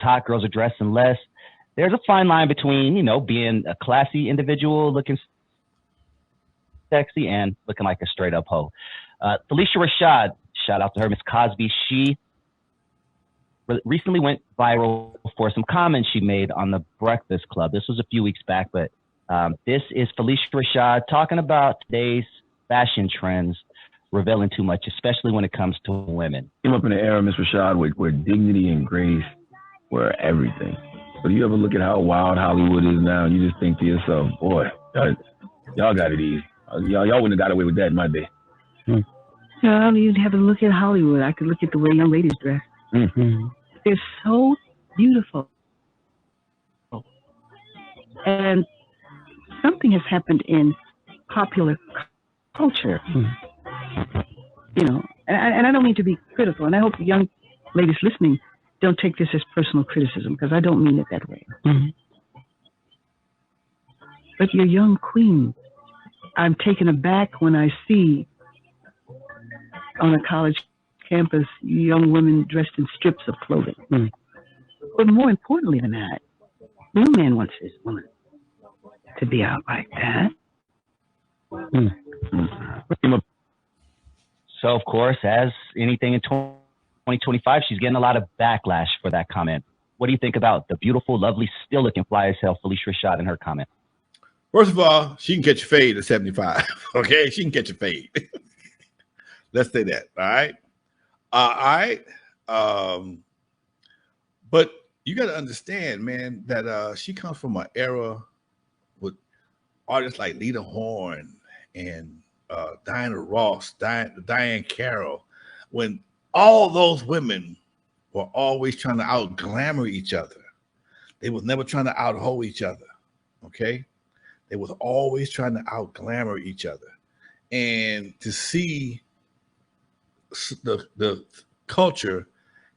hot girls are dressing less. There's a fine line between, you know, being a classy individual, looking sexy, and looking like a straight up hoe. Phylicia Rashad, shout out to her, Miss Cosby. She recently went viral for some comments she made on the Breakfast Club. This was a few weeks back, but this is Phylicia Rashad talking about today's fashion trends revealing too much, especially when it comes to women. Came up in an era, Miss Rashad, where dignity and grace were everything. But you ever look at how wild Hollywood is now, and you just think to yourself, boy, y'all got it easy. Y'all wouldn't have got away with that in my day. Yeah, I don't even have to look at Hollywood. I could look at the way young ladies dress. Mm-hmm. They're so beautiful. And something has happened in popular culture. You know, and I don't mean to be critical, and I hope the young ladies listening don't take this as personal criticism, because I don't mean it that way. But your young queen, I'm taken aback when I see on a college campus young women dressed in strips of clothing. But more importantly than that, no man wants his woman to be out like that. So, of course, as anything in 2025, she's getting a lot of backlash for that comment. What do you think about the beautiful, lovely, still looking fly as hell Phylicia Rashad in her comment? First of all, she can catch a fade at 75. Okay, she can catch a fade. Let's say that. All right. But you got to understand, man, that she comes from an era with artists like Lita Horne and Diana Ross, Diane Carroll, when all those women were always trying to out-glamour each other. They was never trying to out-hoe each other, okay? They was always trying to out-glamour each other. And to see the culture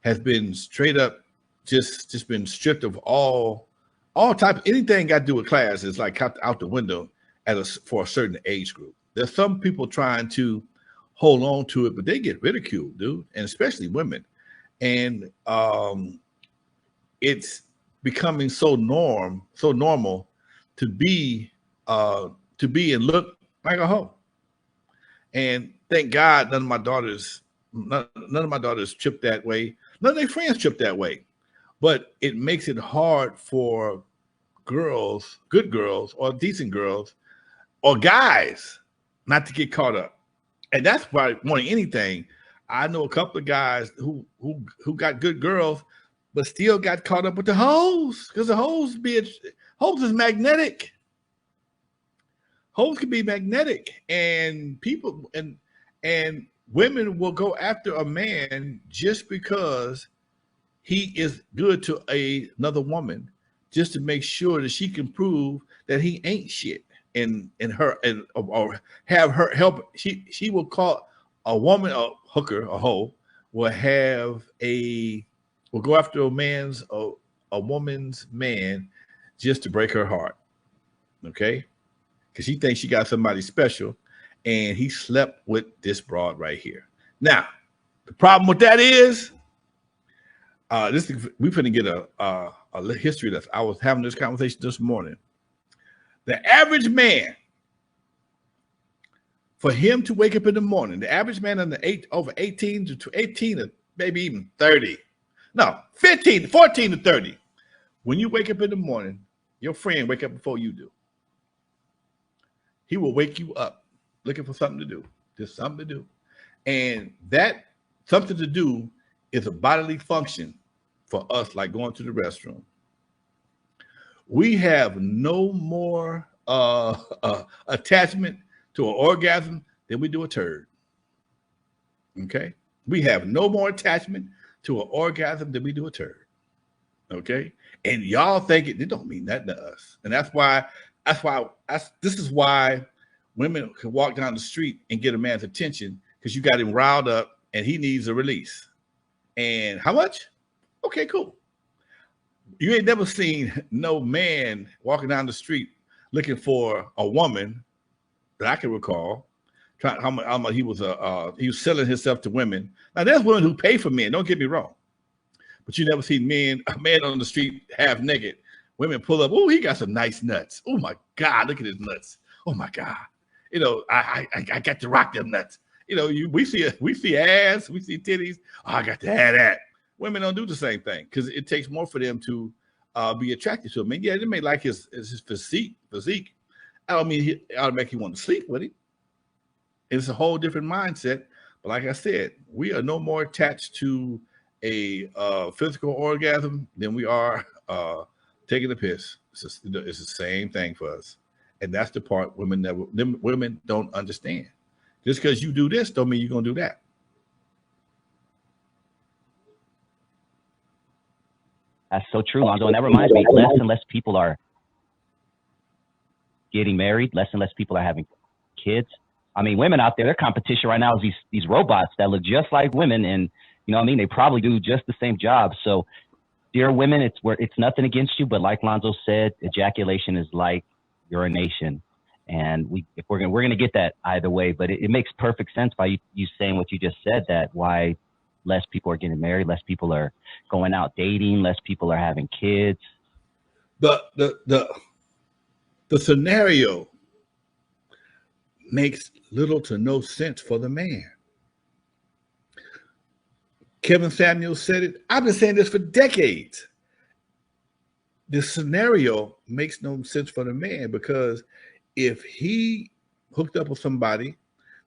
has been straight up just been stripped of all type, anything got to do with class is like out the window for a certain age group. There's some people trying to hold on to it, but they get ridiculed, dude, and especially women. And it's becoming so normal to be and look like a hoe. And thank God none of my daughters trip that way. None of their friends trip that way. But it makes it hard for girls, good girls, or decent girls, or guys not to get caught up. And that's why more than anything, I know a couple of guys who got good girls, but still got caught up with the hoes, because the hoes is magnetic. Hoes can be magnetic, and people and women will go after a man just because he is good to another woman, just to make sure that she can prove that he ain't shit. Or have her help. She will call a woman a hooker, a hoe, will go after a woman's man just to break her heart. Okay? Because she thinks she got somebody special, and he slept with this broad right here. Now, the problem with that is we finna get a history lesson. I was having this conversation this morning. The average man, for him to wake up in the morning, the average man over 18 to 18 or maybe even 30, no, 14 to 30. When you wake up in the morning, your friend wake up before you do. He will wake you up looking for something to do, just something to do. And that something to do is a bodily function for us, like going to the restroom. We have no more attachment to an orgasm than we do a turd. Okay? We have no more attachment to an orgasm than we do a turd. Okay? And y'all think it don't mean nothing to us. And this is why women can walk down the street and get a man's attention, because you got him riled up and he needs a release. And how much? Okay, cool. You ain't never seen no man walking down the street looking for a woman that I can recall. How much he was selling himself to women. Now there's women who pay for men. Don't get me wrong, but you never see a man on the street half naked. Women pull up. Oh, he got some nice nuts. Oh my God, look at his nuts. Oh my God, you know, I got to rock them nuts. You know, we see ass, we see titties. Oh, I got to have that. Women don't do the same thing because it takes more for them to be attracted to him. I mean, yeah, they may like his physique. I don't mean he automatically want to sleep with him. It's a whole different mindset. But like I said, we are no more attached to a physical orgasm than we are taking a piss. It's the same thing for us, and that's the part women don't understand. Just because you do this, don't mean you're gonna do that. That's so true, Lonzo. And that reminds me, less and less people are getting married. Less and less people are having kids. I mean, women out there, their competition right now is these robots that look just like women, and you know what I mean? They probably do just the same job. So, dear women, it's nothing against you, but like Lonzo said, ejaculation is like urination, and we're gonna get that either way. But it makes perfect sense by you saying what you just said, that why less people are getting married, less people are going out dating, less people are having kids. The scenario makes little to no sense for the man. Kevin Samuels said it. I've been saying this for decades. This scenario makes no sense for the man, because if he hooked up with somebody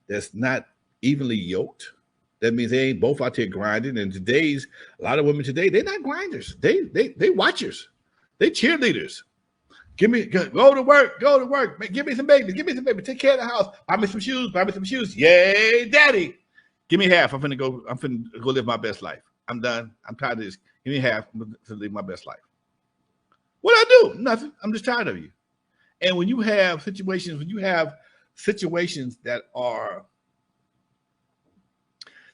that's not evenly yoked, that means they ain't both out there grinding. And a lot of women today, they're not grinders. They watchers. They cheerleaders. Go to work. Give me some babies. Take care of the house. Buy me some shoes. Yay, daddy. Give me half. I'm finna go live my best life. I'm done. I'm tired of this. Give me half to live my best life. What I do? Nothing. I'm just tired of you. And when you have situations that are,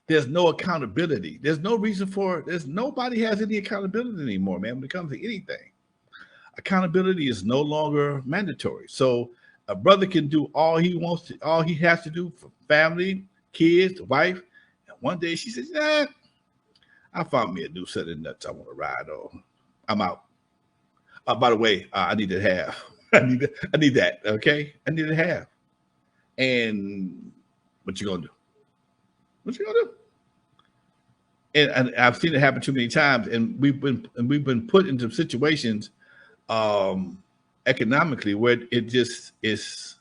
there's no accountability. There's nobody has any accountability anymore, man, when it comes to anything. Accountability is no longer mandatory. So a brother can do all he has to do for family, kids, wife. And one day she says, "Nah, I found me a new set of nuts I want to ride on. I'm out. By the way, I need to have. I need that. Okay, I need to have. And what you gonna do? And I've seen it happen too many times. And we've been put into situations economically where it just is.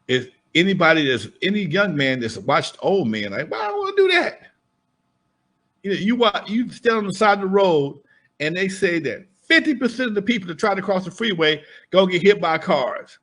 If any young man that's watched old men, like, well, I don't want to do that. You know, you stand on the side of the road, and they say that 50% of the people that try to cross the freeway go get hit by cars.